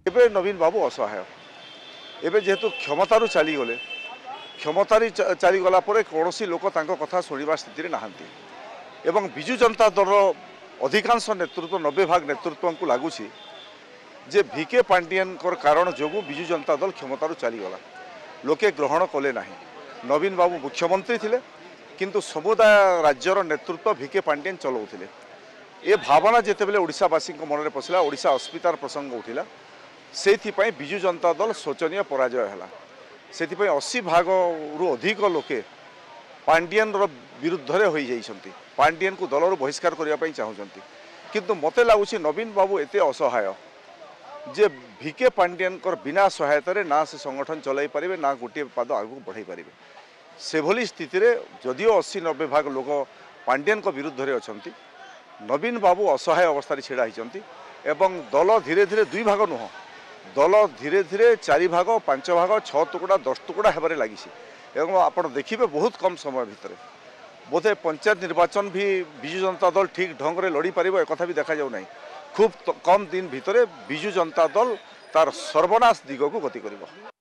एबे नवीन बाबू असहाय एबे जेहेतु क्षमतारू चलीगले क्षमतारी चलीगला कौन लोक कथा शुणा स्थित नहांती एवं विजु जनता दल अधिकांश नेतृत्व 90 भाग नेतृत्व को लगुच जे भिके पांडियन कारण जो विजु जनता दल क्षमतारू चलीगला लोके ग्रहण कले ना। नवीन बाबू मुख्यमंत्री थिले किंतु समुदाय राज्यर नेतृत्व भिके पांडियन चलाउथिले। ए भावना जितेबाला ओडिशावासी मन में पशिला ओडिशा अस्मितार प्रसंग उठिला से विजु जनता दल शोचनीय पराजय है। से 80 भाग रु अधिक लोके पांडियन विरुद्ध हो जाइछंती पांडियन को दलर बहिष्कार करने चाहूँगी किंतु मत लगुच नवीन बाबू एते असहाय जे भिके पांडियन बिना सहायतार ना से संगठन चलाई पारे ना गोटे पाद आगू बढ़ाई पारे से भली स्थिति जदिओ 80-90 भाग लोक पांडियन विरुद्ध अच्छा नवीन बाबू असहाय अवस्था छिड़ा होती एवं दल धीरे धीरे 2 भाग नुह दल धीरे धीरे 4 भाग 5 भाग 6 टुकड़ा 10 टुकड़ा होबार लगी आप देखिए बहुत कम समय भितर बोधे पंचायत निर्वाचन भी विजु जनता दल ठीक ढंग से लड़ी पार एक भी देखा जाऊ ना। खूब कम दिन भितर विजु जनता दल तार सर्वनाश दिग को गति कर।